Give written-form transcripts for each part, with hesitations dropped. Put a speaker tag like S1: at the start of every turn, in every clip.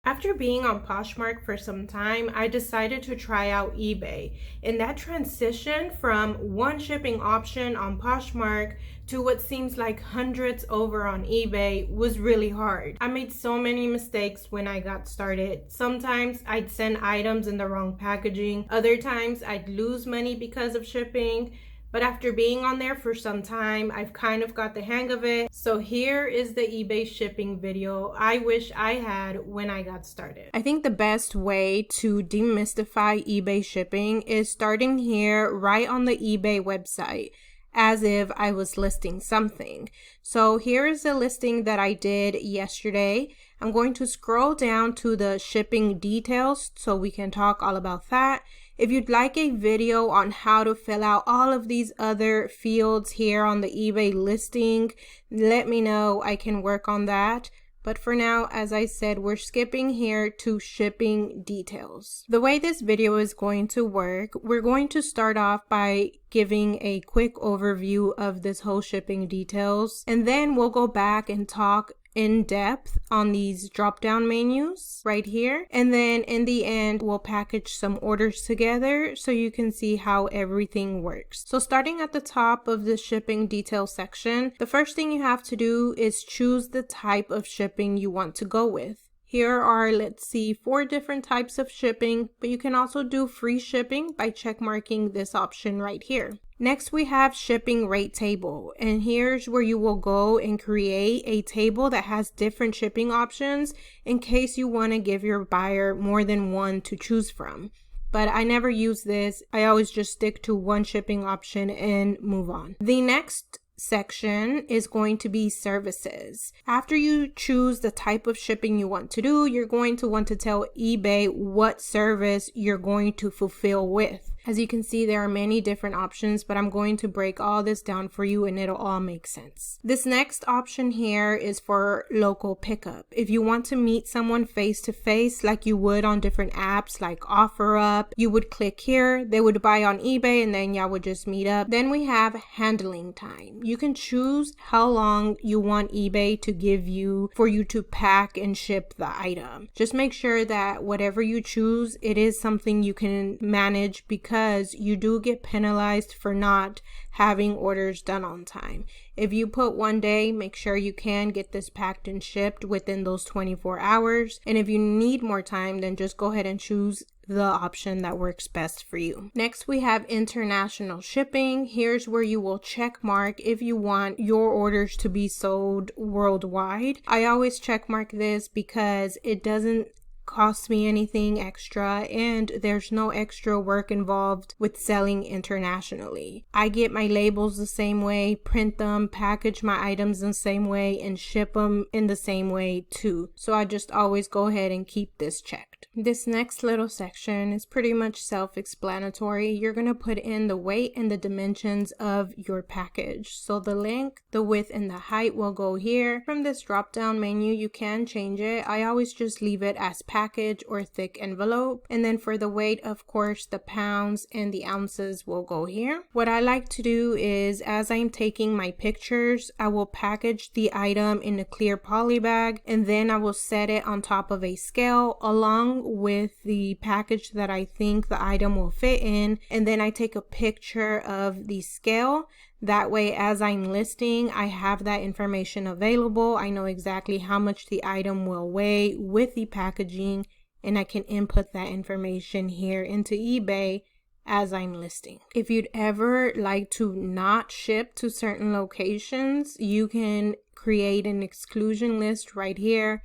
S1: After being on Poshmark for some time, I decided to try out eBay. And that transition from one shipping option on Poshmark to what seems like hundreds over on eBay was really hard. I made so many mistakes when I got started. Sometimes I'd send items in the wrong packaging. Other times I'd lose money because of shipping. But after being on there for some time, I've kind of got the hang of it. So here is the eBay shipping video I wish I had when I got started. I think the best way to demystify eBay shipping is starting here right on the eBay website, as if I was listing something. So here is a listing that I did yesterday. I'm going to scroll down to the shipping details so we can talk all about that. If you'd like a video on how to fill out all of these other fields here on the eBay listing, let me know. I can work on that. But for now, as I said, we're skipping here to shipping details. The way this video is going to work, we're going to start off by giving a quick overview of this whole shipping details, and then we'll go back and talk in depth on these drop down menus right here, and then in the end we'll package some orders together so you can see how everything works. So starting at the top of the shipping details section, the first thing you have to do is choose the type of shipping you want to go with. Here are, let's see, 4 different types of shipping, but you can also do free shipping by checkmarking this option right here. Next, we have shipping rate table, and here's where you will go and create a table that has different shipping options in case you want to give your buyer more than one to choose from. But I never use this. I always just stick to one shipping option and move on. The next section is going to be services. After you choose the type of shipping you want to do, you're going to want to tell eBay what service you're going to fulfill with. As you can see, there are many different options, but I'm going to break all this down for you and it'll all make sense. This next option here is for local pickup. If you want to meet someone face to face like you would on different apps like OfferUp, you would click here, they would buy on eBay, and then y'all would just meet up. Then we have handling time. You can choose how long you want eBay to give you for you to pack and ship the item. Just make sure that whatever you choose, it is something you can manage, because you do get penalized for not having orders done on time. If you put 1 day, make sure you can get this packed and shipped within those 24 hours. And if you need more time, then just go ahead and choose the option that works best for you. Next, we have international shipping. Here's where you will check mark if you want your orders to be sold worldwide. I always check mark this because it doesn't cost me anything extra, and there's no extra work involved with selling internationally. I get my labels the same way, print them, package my items in the same way, and ship them in the same way too. So I just always go ahead and keep this checked. This next little section is pretty much self-explanatory. You're going to put in the weight and the dimensions of your package. So the length, the width, and the height will go here. From this drop-down menu, you can change it. I always just leave it as package or thick envelope. And then for the weight, of course, the pounds and the ounces will go here. What I like to do is, as I'm taking my pictures, I will package the item in a clear poly bag, and then I will set it on top of a scale along with the package that I think the item will fit in, and then I take a picture of the scale. That way, as I'm listing, I have that information available. I know exactly how much the item will weigh with the packaging, and I can input that information here into eBay as I'm listing. If you'd ever like to not ship to certain locations, you can create an exclusion list right here.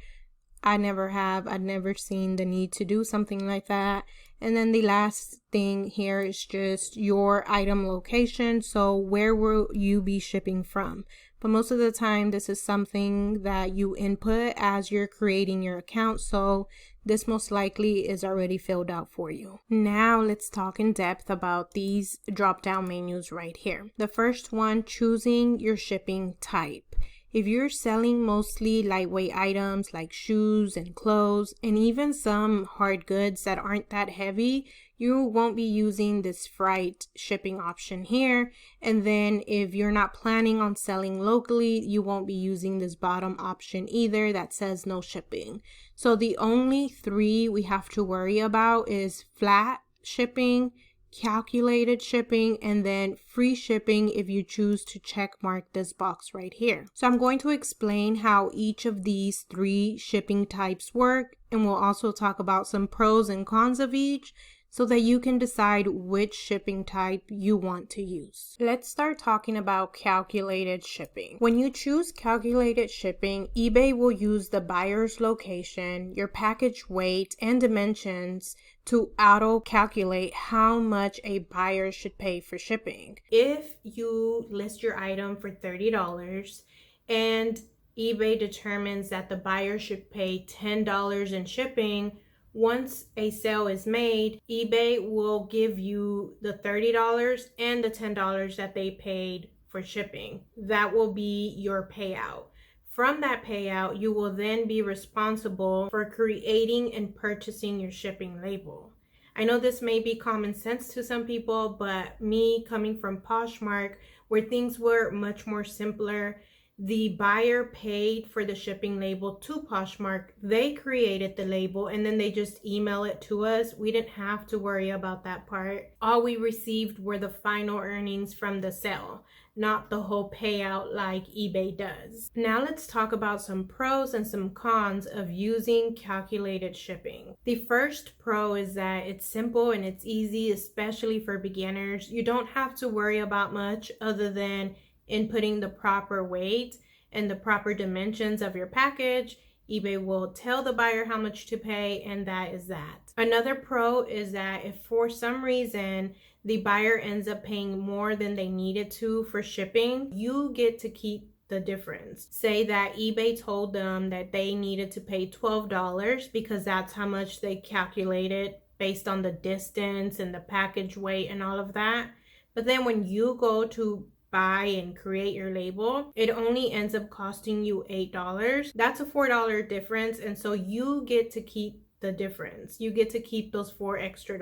S1: I never have. I've never seen the need to do something like that. And then the last thing here is just your item location. So where will you be shipping from? But most of the time, this is something that you input as you're creating your account. So this most likely is already filled out for you. Now let's talk in depth about these drop-down menus right here. The first one, choosing your shipping type. If you're selling mostly lightweight items like shoes and clothes and even some hard goods that aren't that heavy, you won't be using this freight shipping option here. And then if you're not planning on selling locally, you won't be using this bottom option either that says no shipping. So the only three we have to worry about is flat shipping, calculated shipping, and then free shipping if you choose to check mark this box right here. So I'm going to explain how each of these three shipping types work, and we'll also talk about some pros and cons of each so that you can decide which shipping type you want to use. Let's start talking about calculated shipping. When you choose calculated shipping, eBay will use the buyer's location, your package weight, and dimensions to auto-calculate how much a buyer should pay for shipping. If you list your item for $30 and eBay determines that the buyer should pay $10 in shipping, once a sale is made, eBay will give you the $30 and the $10 that they paid for shipping. That will be your payout. From that payout, you will then be responsible for creating and purchasing your shipping label. I know this may be common sense to some people, but me coming from Poshmark, where things were much more simpler, the buyer paid for the shipping label to Poshmark. They created the label and then they just email it to us. We didn't have to worry about that part. All we received were the final earnings from the sale, not the whole payout like eBay does. Now let's talk about some pros and some cons of using calculated shipping. The first pro is that it's simple and it's easy, especially for beginners. You don't have to worry about much other than inputting the proper weight and the proper dimensions of your package. eBay will tell the buyer how much to pay, and that is that. Another pro is that if for some reason the buyer ends up paying more than they needed to for shipping, you get to keep the difference. Say that eBay told them that they needed to pay $12 because that's how much they calculated based on the distance and the package weight and all of that. But then when you go to buy and create your label, it only ends up costing you $8. That's a $4 difference, and so you get to keep the difference. You get to keep those $4 extra.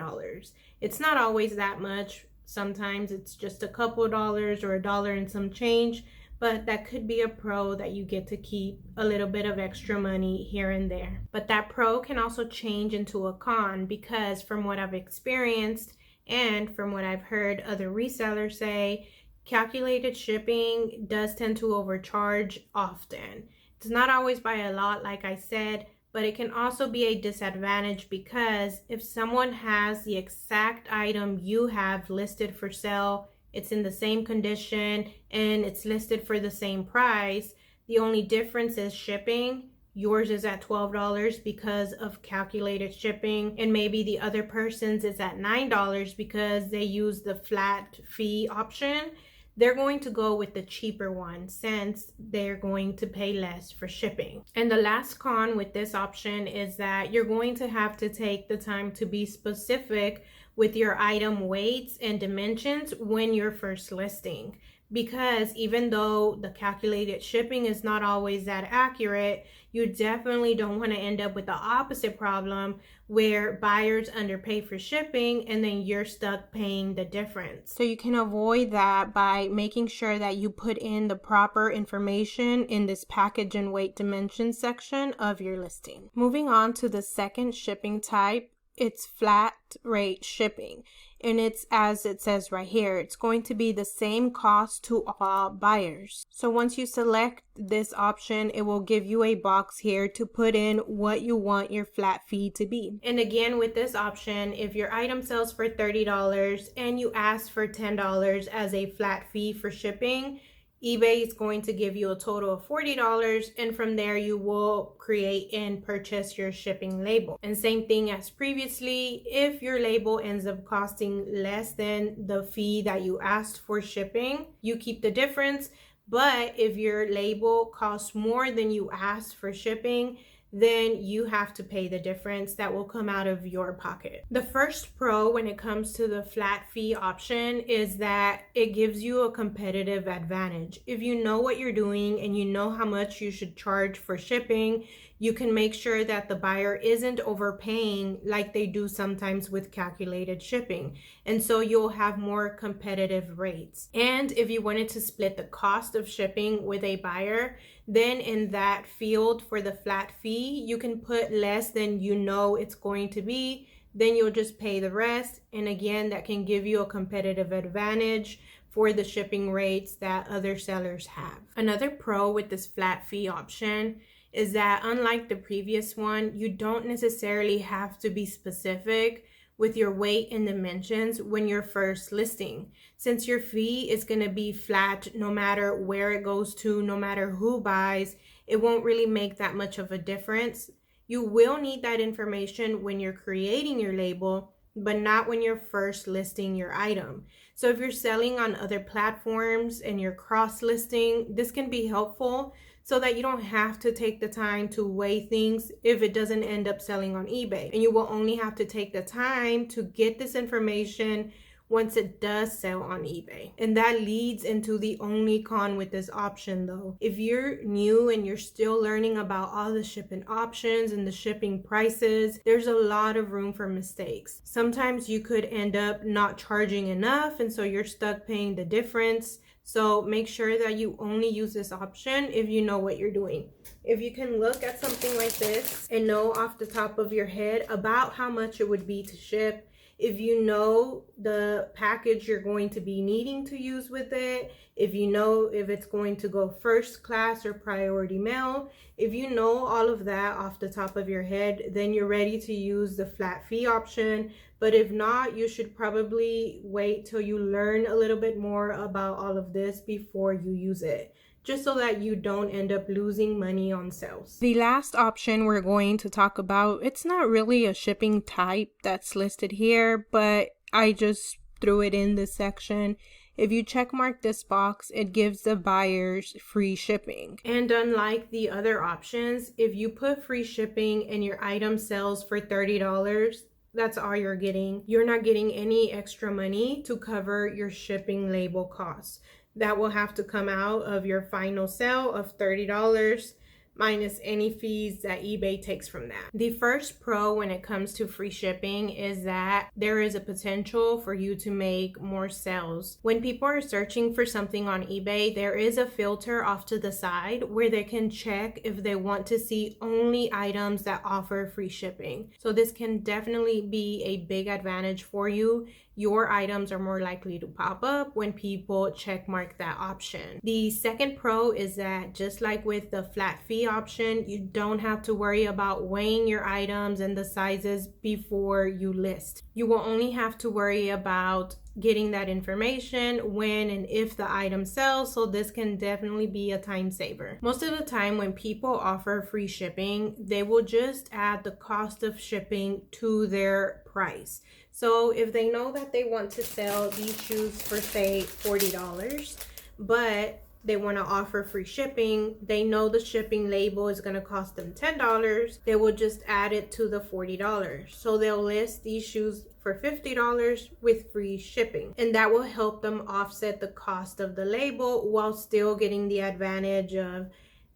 S1: It's not always that much. Sometimes it's just a couple dollars or $1 and some change, but that could be a pro that you get to keep a little bit of extra money here and there. But that pro can also change into a con, because from what I've experienced and from what I've heard other resellers say, calculated shipping does tend to overcharge often. It's not always by a lot, like I said, but it can also be a disadvantage, because if someone has the exact item you have listed for sale, it's in the same condition and it's listed for the same price, the only difference is shipping. Yours is at $12 because of calculated shipping, and maybe the other person's is at $9 because they use the flat fee option. They're going to go with the cheaper one since they're going to pay less for shipping. And the last con with this option is that you're going to have to take the time to be specific with your item weights and dimensions when you're first listing. Because even though the calculated shipping is not always that accurate, you definitely don't want to end up with the opposite problem where buyers underpay for shipping and then you're stuck paying the difference. So you can avoid that by making sure that you put in the proper information in this package and weight dimension section of your listing. Moving on to the second shipping type, it's flat rate shipping. And it's, as it says right here, it's going to be the same cost to all buyers. So once you select this option, it will give you a box here to put in what you want your flat fee to be. And again, with this option, if your item sells for $30 and you ask for $10 as a flat fee for shipping, eBay is going to give you a total of $40, and from there you will create and purchase your shipping label. And same thing as previously, if your label ends up costing less than the fee that you asked for shipping, you keep the difference. But if your label costs more than you asked for shipping, then you have to pay the difference that will come out of your pocket. The first pro when it comes to the flat fee option is that it gives you a competitive advantage. If you know what you're doing and you know how much you should charge for shipping, you can make sure that the buyer isn't overpaying like they do sometimes with calculated shipping. And so you'll have more competitive rates. And if you wanted to split the cost of shipping with a buyer, then in that field for the flat fee, you can put less than you know it's going to be. Then you'll just pay the rest. And again, that can give you a competitive advantage for the shipping rates that other sellers have. Another pro with this flat fee option is that unlike the previous one, you don't necessarily have to be specific with your weight and dimensions when you're first listing. Since your fee is going to be flat no matter where it goes to, no matter who buys, it won't really make that much of a difference. You will need that information when you're creating your label, but not when you're first listing your item. So if you're selling on other platforms and you're cross-listing, this can be helpful so that you don't have to take the time to weigh things if it doesn't end up selling on eBay. And you will only have to take the time to get this information once it does sell on eBay. And that leads into the only con with this option though. If you're new and you're still learning about all the shipping options and the shipping prices, there's a lot of room for mistakes. Sometimes you could end up not charging enough and so you're stuck paying the difference. So make sure that you only use this option if you know what you're doing. If you can look at something like this and know off the top of your head about how much it would be to ship, if you know the package you're going to be needing to use with it, if you know if it's going to go first class or priority mail, if you know all of that off the top of your head, then you're ready to use the flat fee option. But if not, you should probably wait till you learn a little bit more about all of this before you use it, just so that you don't end up losing money on sales. The last option we're going to talk about, it's not really a shipping type that's listed here, but I just threw it in this section. If you check mark this box, it gives the buyers free shipping. And unlike the other options, if you put free shipping and your item sells for $30, that's all you're getting. You're not getting any extra money to cover your shipping label costs. That will have to come out of your final sale of $30 minus any fees that eBay takes from that. The first pro when it comes to free shipping is that there is a potential for you to make more sales. When people are searching for something on eBay, there is a filter off to the side where they can check if they want to see only items that offer free shipping. So this can definitely be a big advantage for you. Your items are more likely to pop up when people check mark that option. The second pro is that just like with the flat fee option, you don't have to worry about weighing your items and the sizes before you list. You will only have to worry about getting that information when and if the item sells, so this can definitely be a time saver. Most of the time when people offer free shipping, they will just add the cost of shipping to their price. So if they know that they want to sell these shoes for say $40, but they want to offer free shipping, they know the shipping label is going to cost them $10, they will just add it to the $40. So they'll list these shoes for $50 with free shipping, and that will help them offset the cost of the label while still getting the advantage of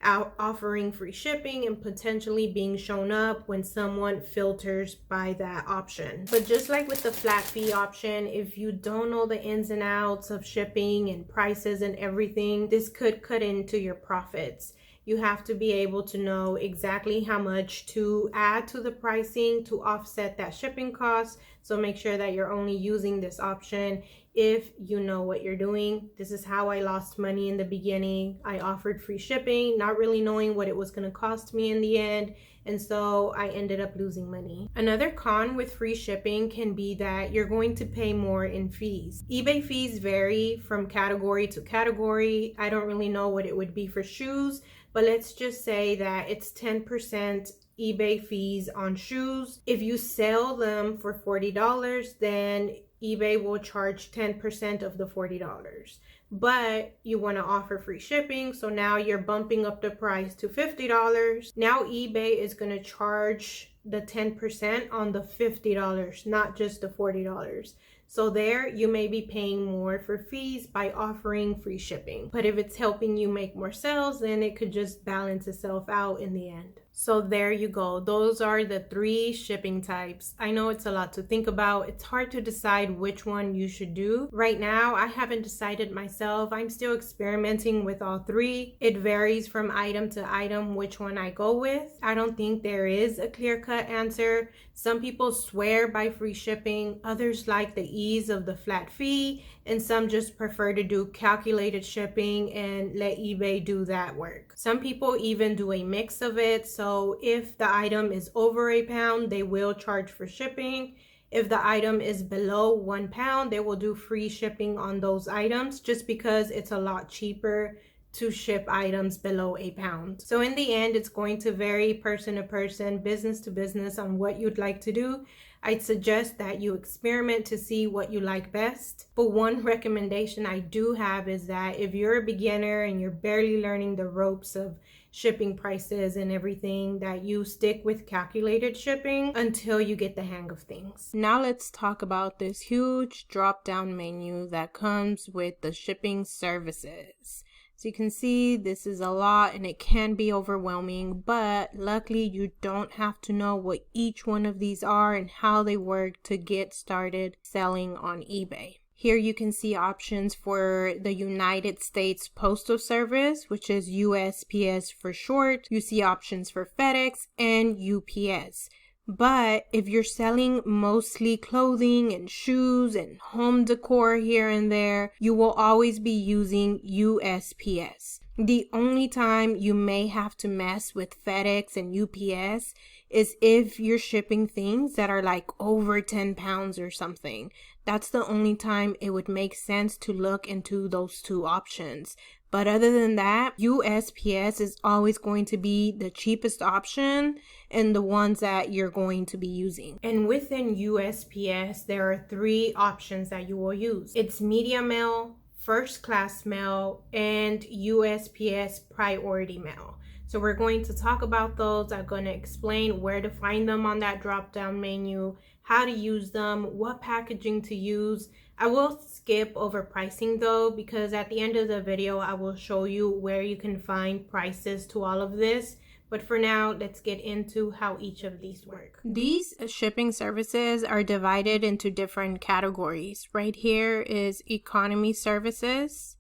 S1: offering free shipping and potentially being shown up when someone filters by that option. But just like with the flat fee option, if you don't know the ins and outs of shipping and prices and everything, this could cut into your profits. You have to be able to know exactly how much to add to the pricing to offset that shipping cost. So make sure that you're only using this option if you know what you're doing. This is how I lost money in the beginning. I offered free shipping, not really knowing what it was going to cost me in the end. And so I ended up losing money. Another con with free shipping can be that you're going to pay more in fees. eBay fees vary from category to category. I don't really know what it would be for shoes, but let's just say that it's 10% eBay fees on shoes. If you sell them for $40, then eBay will charge 10% of the $40. But you want to offer free shipping, so now you're bumping up the price to $50. Now eBay is going to charge the 10% on the $50, not just the $40. So there you may be paying more for fees by offering free shipping. But if it's helping you make more sales, then it could just balance itself out in the end. So there you go. Those are the 3 shipping types. I know it's a lot to think about. It's hard to decide which one you should do. Right now, I haven't decided myself. I'm still experimenting with all 3. It varies from item to item which one I go with. I don't think there is a clear-cut answer. Some people swear by free shipping. Others like the ease of the flat fee. And some just prefer to do calculated shipping and let eBay do that work. Some people even do a mix of it. So if the item is over a pound, they will charge for shipping. If the item is below 1 pound, they will do free shipping on those items just because it's a lot cheaper to ship items below a pound. So in the end, it's going to vary person to person, business to business on what you'd like to do. I'd suggest that you experiment to see what you like best. But one recommendation I do have is that if you're a beginner and you're barely learning the ropes of shipping prices and everything, that you stick with calculated shipping until you get the hang of things. Now let's talk about this huge drop-down menu that comes with the shipping services. So you can see this is a lot and it can be overwhelming, but luckily you don't have to know what each one of these are and how they work to get started selling on eBay. Here you can see options for the United States Postal Service, which is USPS for short. You see options for FedEx and UPS. But if you're selling mostly clothing and shoes and home decor here and there, you will always be using USPS. The only time you may have to mess with FedEx and UPS is if you're shipping things that are like over 10 pounds or something. That's the only time it would make sense to look into those 2 options. But other than that, USPS is always going to be the cheapest option and the ones that you're going to be using. And within USPS, there are 3 options that you will use. It's media mail, first class mail, and USPS priority mail. So we're going to talk about those. I'm going to explain where to find them on that drop-down menu, how to use them, what packaging to use. I will skip over pricing though, because at the end of the video, I will show you where you can find prices to all of this. But for now, let's get into how each of these work. These shipping services are divided into different categories. Right here is economy services.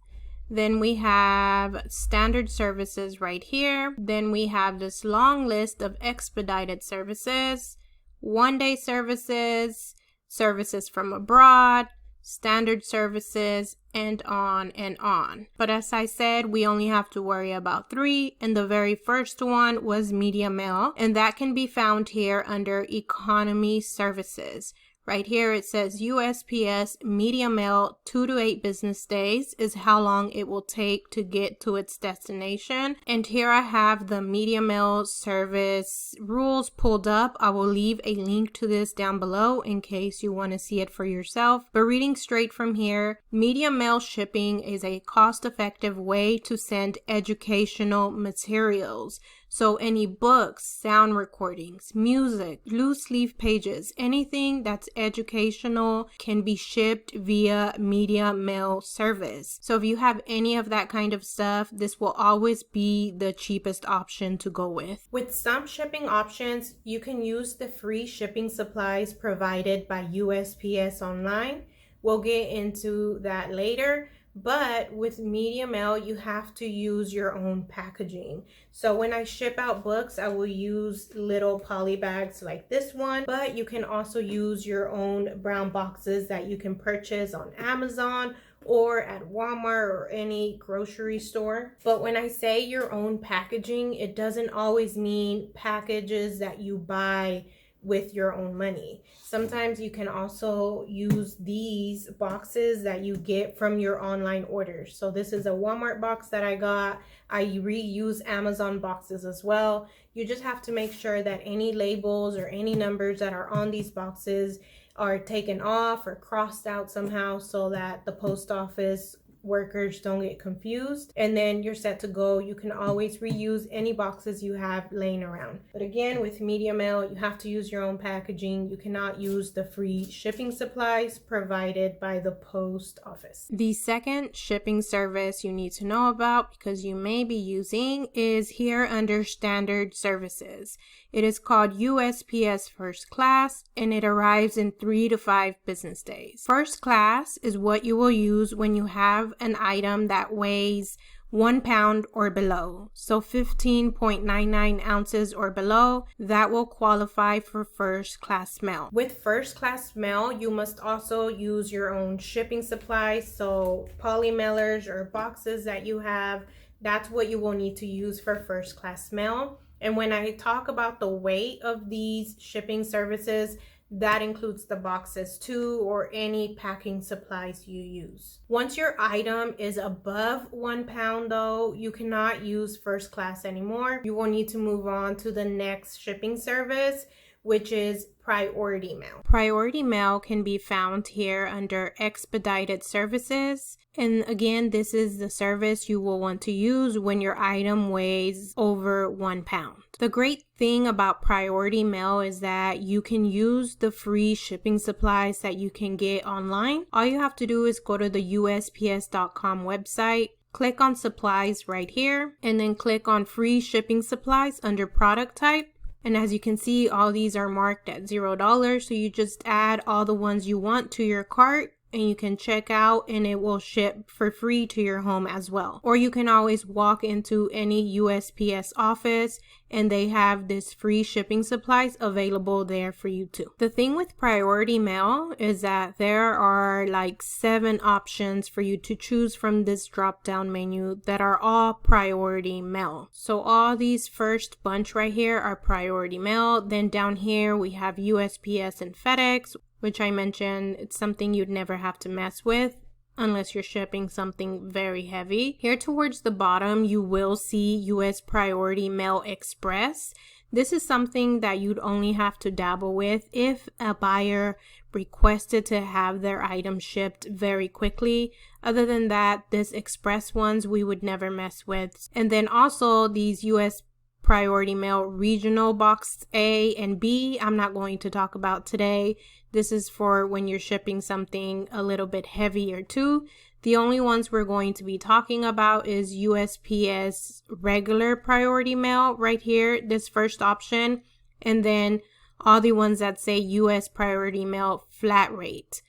S1: Then we have standard services right here. Then we have this long list of expedited services, one-day services, services from abroad, standard services, and on and on. But as I said, we only have to worry about 3, and the very first one was media mail, and that can be found here under economy services. Right here it says USPS media mail 2 to 8 business days is how long it will take to get to its destination. And here I have the media mail service rules pulled up. I will leave a link to this down below in case you want to see it for yourself. But reading straight from here, media mail shipping is a cost-effective way to send educational materials. So any books, sound recordings, music, loose leaf pages, anything that's educational can be shipped via media mail service. So if you have any of that kind of stuff, this will always be the cheapest option to go with. With some shipping options, you can use the free shipping supplies provided by USPS online. We'll get into that later. But with media mail, you have to use your own packaging. So when I ship out books, I will use little poly bags like this one, but you can also use your own brown boxes that you can purchase on Amazon or at Walmart or any grocery store. But when I say your own packaging, it doesn't always mean packages that you buy with your own money. Sometimes you can also use these boxes that you get from your online orders. So this is a Walmart box that I got. I reuse Amazon boxes as well. You just have to make sure that any labels or any numbers that are on these boxes are taken off or crossed out somehow so that the post office workers don't get confused, and then you're set to go. You can always reuse any boxes you have laying around. But again, with media mail, you have to use your own packaging. You cannot use the free shipping supplies provided by the post office. The second shipping service you need to know about, because you may be using, is here under standard services. It is called USPS First Class, and it arrives in 3 to 5 business days. First Class is what you will use when you have an item that weighs 1 pound or below. So 15.99 ounces or below, that will qualify for first class mail. With first class mail, you must also use your own shipping supplies. So poly mailers or boxes that you have, that's what you will need to use for first class mail. And when I talk about the weight of these shipping services, that includes the boxes too, or any packing supplies you use. Once your item is above 1 pound though, you cannot use first class anymore. You will need to move on to the next shipping service, which is priority mail. Priority mail can be found here under expedited services. And again, this is the service you will want to use when your item weighs over 1 pound. The great thing about priority mail is that you can use the free shipping supplies that you can get online. All you have to do is go to the USPS.com website, click on supplies right here, and then click on free shipping supplies under product type. And as you can see, all these are marked at $0. So you just add all the ones you want to your cart and you can check out, and it will ship for free to your home as well. Or you can always walk into any USPS office and they have this free shipping supplies available there for you too. The thing with priority mail is that there are like 7 options for you to choose from this drop down menu that are all priority mail. So all these first bunch right here are priority mail. Then down here we have USPS and FedEx, which I mentioned, it's something you'd never have to mess with unless you're shipping something very heavy. Here towards the bottom, you will see US Priority Mail Express. This is something that you'd only have to dabble with if a buyer requested to have their item shipped very quickly. Other than that, this express ones we would never mess with. And then also these US Priority Mail Regional Box A and B, I'm not going to talk about today. This is for when you're shipping something a little bit heavier too. The only ones we're going to be talking about is USPS regular priority mail right here, this first option, and then all the ones that say US priority mail flat rate.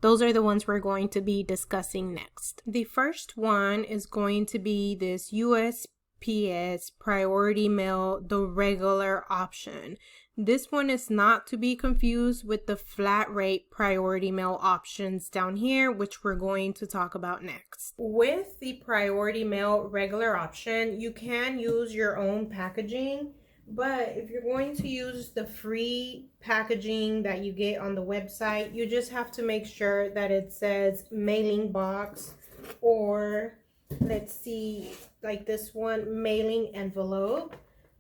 S1: Those are the ones we're going to be discussing next. The first one is going to be this USPS priority mail, the regular option. This one is not to be confused with the flat rate priority mail options down here, which we're going to talk about next. With the priority mail regular option, you can use your own packaging, but if you're going to use the free packaging that you get on the website, you just have to make sure that it says mailing box, or let's see, like this one, mailing envelope.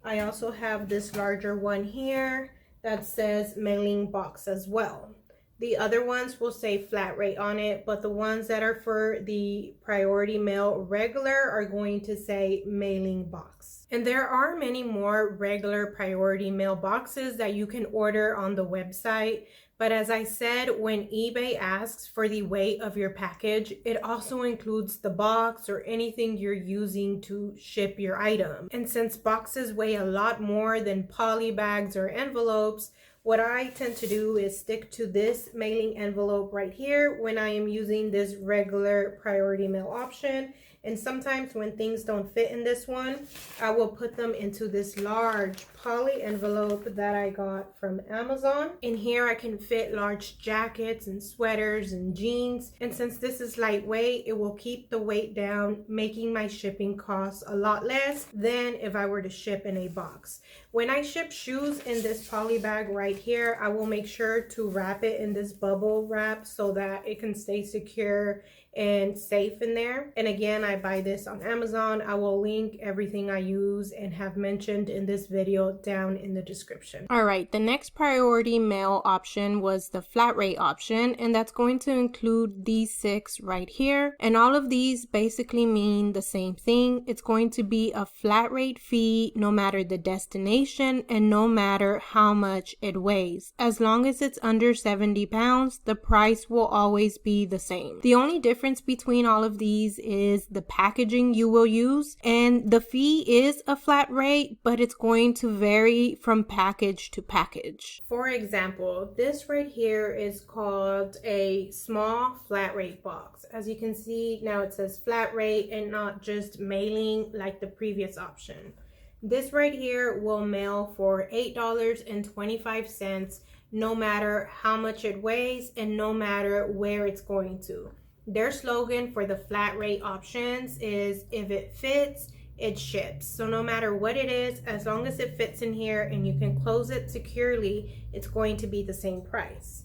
S1: I also have this larger one here that says mailing box as well. The other ones will say flat rate on it, but the ones that are for the priority mail regular are going to say mailing box. And there are many more regular priority mail boxes that you can order on the website. But as I said, when eBay asks for the weight of your package, it also includes the box or anything you're using to ship your item. And since boxes weigh a lot more than poly bags or envelopes, what I tend to do is stick to this mailing envelope right here when I am using this regular priority mail option. And sometimes when things don't fit in this one, I will put them into this large poly envelope that I got from Amazon. In here I can fit large jackets and sweaters and jeans, and since this is lightweight, it will keep the weight down, making my shipping costs a lot less than if I were to ship in a box. When I ship shoes in this poly bag right here, I will make sure to wrap it in this bubble wrap so that it can stay secure and safe in there. And again, I buy this on Amazon. I will link everything I use and have mentioned in this video down in the description. All right, the next priority mail option was the flat rate option, and that's going to include these 6 right here. And all of these basically mean the same thing. It's going to be a flat rate fee no matter the destination and no matter how much it weighs. As long as it's under 70 pounds, the price will always be the same. The only difference between all of these is the packaging you will use, and the fee is a flat rate, but it's going to vary from package to package. For example, this right here is called a small flat rate box. As you can see, now it says flat rate and not just mailing like the previous option. This right here will mail for $8.25 no matter how much it weighs and no matter where it's going to. Their slogan for the flat rate options is if it fits, it ships. So no matter what it is, as long as it fits in here and you can close it securely, it's going to be the same price.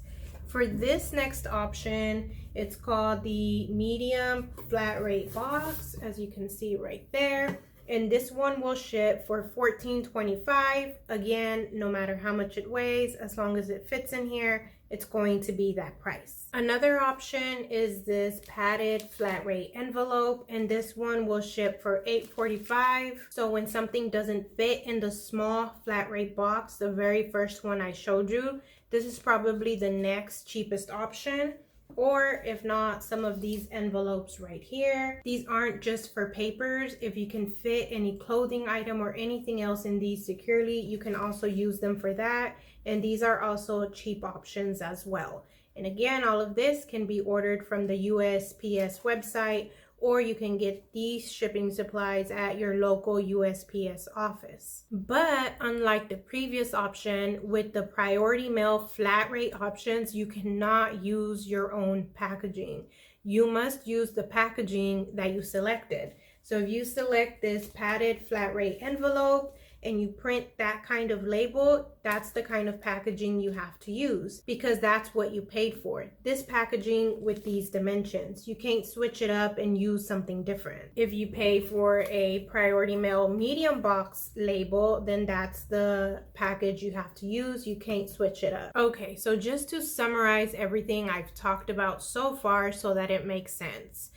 S1: For this next option, it's called the medium flat rate box, as you can see right there. And this one will ship for $14.25. Again, no matter how much it weighs, as long as it fits in here, it's going to be that price. Another option is this padded flat rate envelope, and this one will ship for $8.45. So when something doesn't fit in the small flat rate box, the very first one I showed you, this is probably the next cheapest option. Or if not, some of these envelopes right here. These aren't just for papers. If you can fit any clothing item or anything else in these securely, you can also use them for that. And these are also cheap options as well. And again, all of this can be ordered from the USPS website, or you can get these shipping supplies at your local USPS office. But unlike the previous option, with the priority mail flat rate options, you cannot use your own packaging. You must use the packaging that you selected. So if you select this padded flat rate envelope, and you print that kind of label, that's the kind of packaging you have to use because that's what you paid for. This packaging with these dimensions. You can't switch it up and use something different. If you pay for a priority mail medium box label, then that's the package you have to use. You can't switch it up. Okay, so just to summarize everything I've talked about so far so that it makes sense.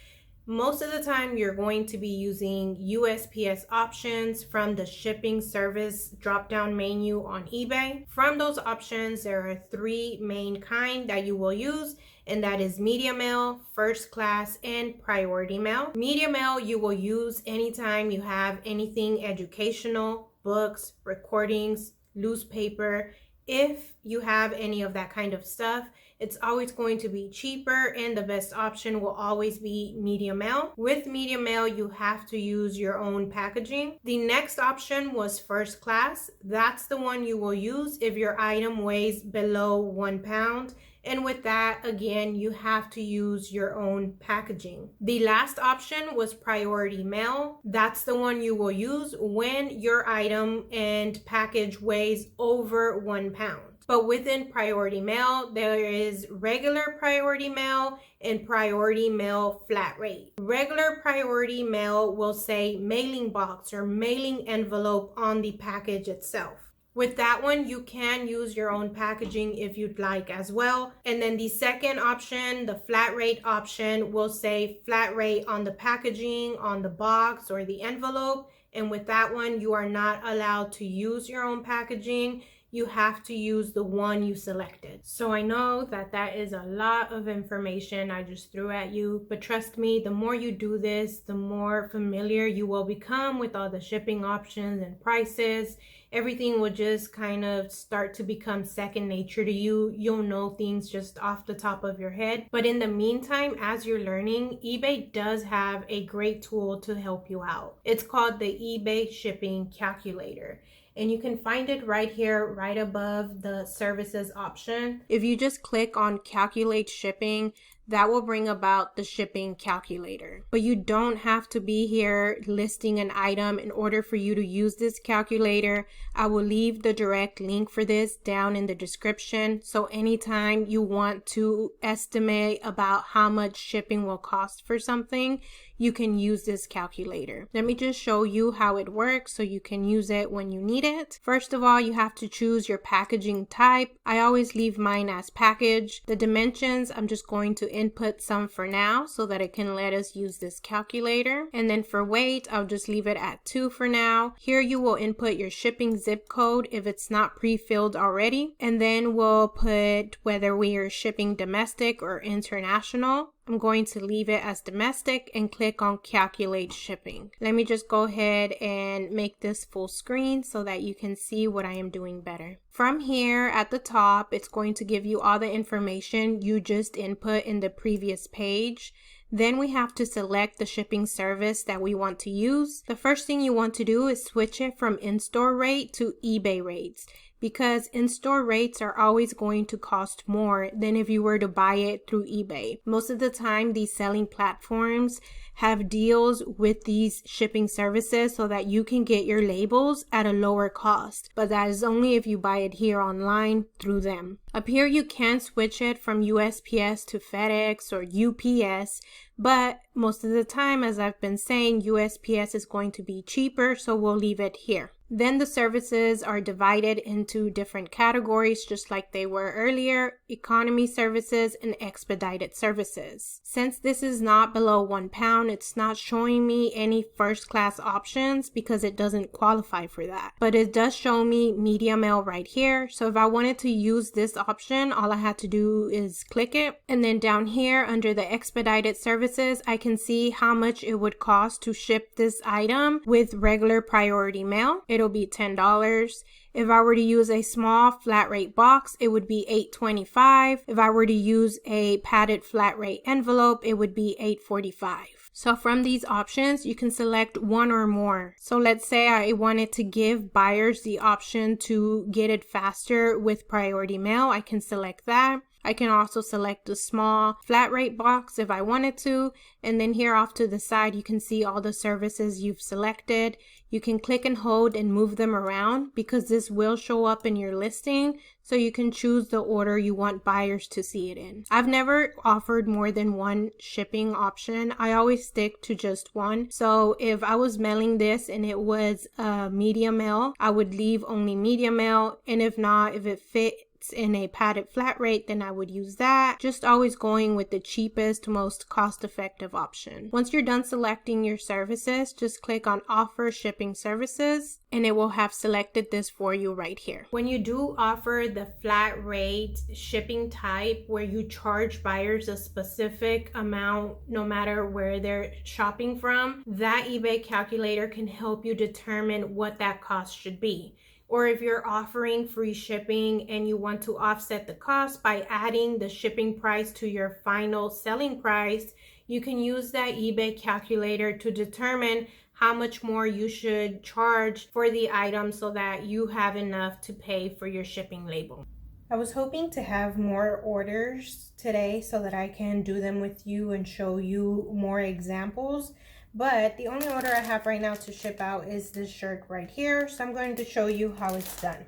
S1: Most of the time, you're going to be using USPS options from the shipping service drop-down menu on eBay. From those options, there are 3 main kinds that you will use, and that is media mail, first class, and priority mail. Media mail you will use anytime you have anything educational, books, recordings, loose paper. If you have any of that kind of stuff, it's always going to be cheaper, and the best option will always be media mail. With media mail, you have to use your own packaging. The next option was first class. That's the one you will use if your item weighs below 1 pound. And with that, again, you have to use your own packaging. The last option was priority mail. That's the one you will use when your item and package weighs over 1 pound. But within priority mail, there is regular priority mail and priority mail flat rate. Regular priority mail will say mailing box or mailing envelope on the package itself. With that one, you can use your own packaging if you'd like as well. And then the second option, the flat rate option, will say flat rate on the packaging, on the box or the envelope. And with that one, you are not allowed to use your own packaging. You have to use the one you selected. So I know that that is a lot of information I just threw at you, but trust me, the more you do this, the more familiar you will become with all the shipping options and prices. Everything will just kind of start to become second nature to you. You'll know things just off the top of your head. But in the meantime, as you're learning, eBay does have a great tool to help you out. It's called the eBay Shipping Calculator. and you can find it right here, right above the services option. If you just click on calculate shipping, that will bring about the shipping calculator. But you don't have to be here listing an item in order for you to use this calculator. I will leave the direct link for this down in the description. So anytime you want to estimate about how much shipping will cost for something, you can use this calculator. Let me just show you how it works so you can use it when you need it. First of all, you have to choose your packaging type. I always leave mine as package. The dimensions, I'm just going to input some for now so that it can let us use this calculator. And then for weight, I'll just leave it at 2 for now. Here you will input your shipping zip code if it's not pre-filled already. And then we'll put whether we are shipping domestic or international. I'm going to leave it as domestic and click on calculate shipping. Let me just go ahead and make this full screen so that you can see what I am doing better. From here at the top, it's going to give you all the information you just input in the previous page. Then we have to select the shipping service that we want to use. The first thing you want to do is switch it from in-store rate to eBay rates, because in-store rates are always going to cost more than if you were to buy it through eBay. Most of the time, these selling platforms have deals with these shipping services so that you can get your labels at a lower cost, but that is only if you buy it here online through them. Up here, you can switch it from USPS to FedEx or UPS, but most of the time, as I've been saying, USPS is going to be cheaper, so we'll leave it here. Then the services are divided into different categories, just like they were earlier: economy services and expedited services. Since this is not below 1 pound, it's not showing me any first class options because it doesn't qualify for that. But it does show me media mail right here. So if I wanted to use this option, all I had to do is click it. And then down here under the expedited services, I can see how much it would cost to ship this item with regular priority mail. It'll be $10. If I were to use a small flat rate box, it would be $8.25. If I were to use a padded flat rate envelope, it would be $8.45. So from these options, you can select one or more. So let's say I wanted to give buyers the option to get it faster with priority mail. I can select that. I can also select a small flat rate box if I wanted to. And then here off to the side, you can see all the services you've selected. You can click and hold and move them around because this will show up in your listing. So you can choose the order you want buyers to see it in. I've never offered more than one shipping option. I always stick to just one. So if I was mailing this and it was media mail, I would leave only media mail. And if not, if it fit in a padded flat rate, then I would use that. Just always going with the cheapest, most cost-effective option. Once you're done selecting your services, just click on offer shipping services and it will have selected this for you right here. When you do offer the flat rate shipping type where you charge buyers a specific amount no matter where they're shopping from, that eBay calculator can help you determine what that cost should be. Or if you're offering free shipping and you want to offset the cost by adding the shipping price to your final selling price, you can use that eBay calculator to determine how much more you should charge for the item so that you have enough to pay for your shipping label. I was hoping to have more orders today so that I can do them with you and show you more examples. But the only order I have right now to ship out is this shirt right here. So I'm going to show you how it's done.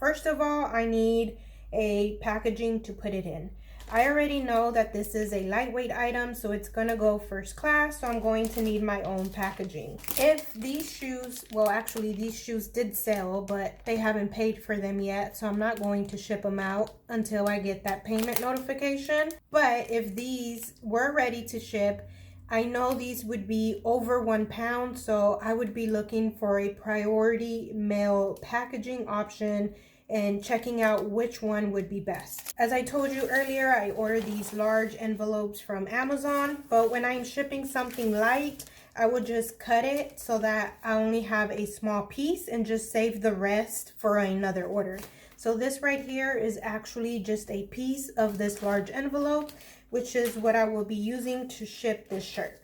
S1: First of all, I need a packaging to put it in. I already know that this is a lightweight item, so it's going to go first class. So I'm going to need my own packaging. If these shoes, well, actually these shoes did sell, but they haven't paid for them yet. So I'm not going to ship them out until I get that payment notification. But if these were ready to ship, I know these would be over 1 pound, so I would be looking for a priority mail packaging option and checking out which one would be best. As I told you earlier, I ordered these large envelopes from Amazon, but when I'm shipping something light, I would just cut it so that I only have a small piece and just save the rest for another order. So this right here is actually just a piece of this large envelope, which is what I will be using to ship this shirt.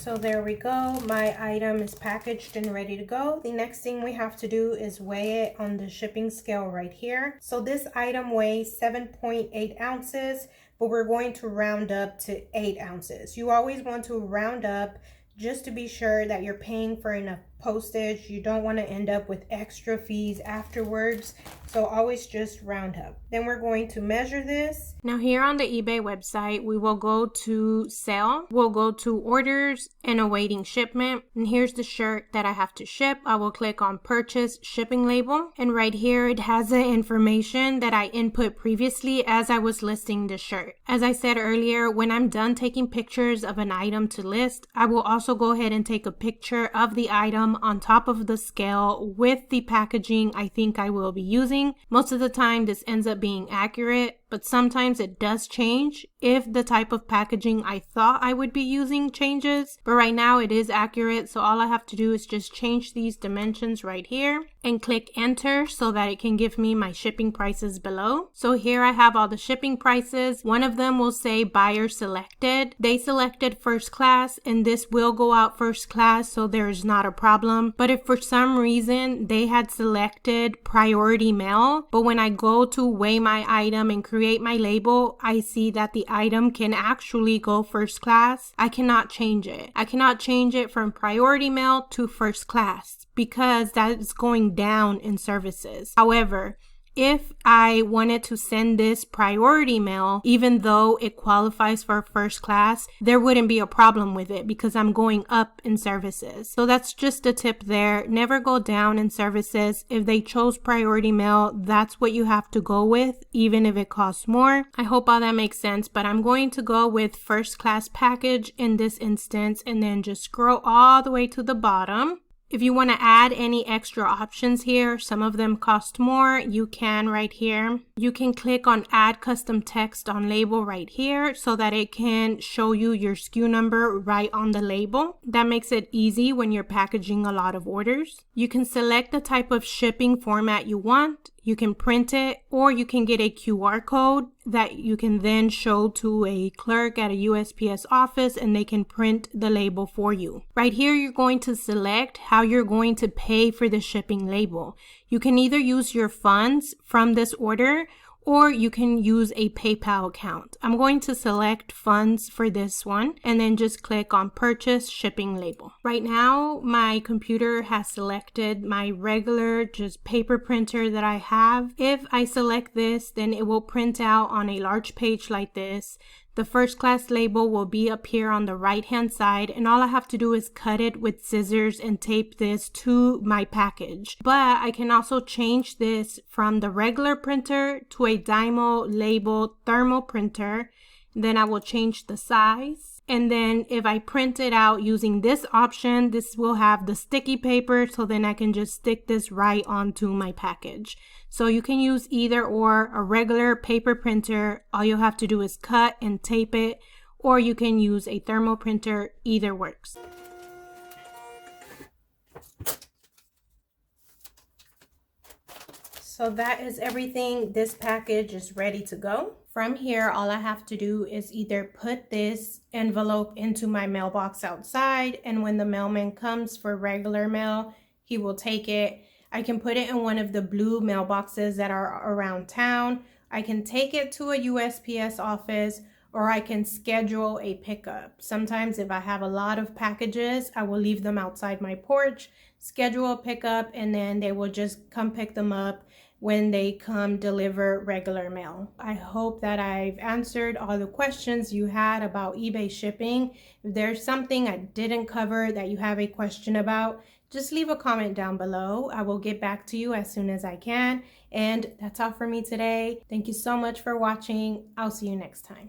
S1: So there we go. My item is packaged and ready to go. The next thing we have to do is weigh it on the shipping scale right here. So this item weighs 7.8 ounces, but we're going to round up to 8 ounces. You always want to round up just to be sure that you're paying for enough postage. You don't want to end up with extra fees afterwards, so always just round up. Then we're going to measure this. Now here on the eBay website, we will go to sale, we'll go to orders and awaiting shipment, and here's the shirt that I have to ship. I will click on purchase shipping label, and right here it has the information that I input previously as I was listing the shirt. As I said earlier, when I'm done taking pictures of an item to list, I will also go ahead and take a picture of the item on top of the scale with the packaging I think I will be using. Most of the time this ends up being accurate, but sometimes it does change if the type of packaging I thought I would be using changes. But right now it is accurate, so all I have to do is just change these dimensions right here and click enter so that it can give me my shipping prices below. So here I have all the shipping prices. One of them will say buyer selected. They selected first class, and this will go out first class, so there's not a problem. But if for some reason they had selected priority mail, but when I go to weigh my item and create my label, I see that the item can actually go first class, I cannot change it. I cannot change it from priority mail to first class because that is going down in services. However, if I wanted to send this priority mail, even though it qualifies for first class, there wouldn't be a problem with it because I'm going up in services. So that's just a tip there. Never go down in services. If they chose priority mail, that's what you have to go with, even if it costs more. I hope all that makes sense, but I'm going to go with first class package in this instance and then just scroll all the way to the bottom. If you want to add any extra options here, some of them cost more, you can right here. You can click on add custom text on label right here so that it can show you your SKU number right on the label. That makes it easy when you're packaging a lot of orders. You can select the type of shipping format you want. You can print it, or you can get a QR code that you can then show to a clerk at a USPS office and they can print the label for you. Right here, you're going to select how you're going to pay for the shipping label. You can either use your funds from this order or you can use a PayPal account. I'm going to select funds for this one and then just click on purchase shipping label. Right now, my computer has selected my regular just paper printer that I have. If I select this, then it will print out on a large page like this. The first class label will be up here on the right hand side, and all I have to do is cut it with scissors and tape this to my package. But I can also change this from the regular printer to a Dymo label thermal printer. Then I will change the size. And then if I print it out using this option, this will have the sticky paper, so then I can just stick this right onto my package. So you can use either or, a regular paper printer, all you have to do is cut and tape it, or you can use a thermal printer, either works. So that is everything. This package is ready to go. From here, all I have to do is either put this envelope into my mailbox outside, and when the mailman comes for regular mail, he will take it. I can put it in one of the blue mailboxes that are around town. I can take it to a USPS office, or I can schedule a pickup. Sometimes if I have a lot of packages, I will leave them outside my porch, schedule a pickup, and then they will just come pick them up when they come deliver regular mail. I hope that I've answered all the questions you had about eBay shipping. If there's something I didn't cover that you have a question about, just leave a comment down below. I will get back to you as soon as I can. And that's all for me today. Thank you so much for watching. I'll see you next time.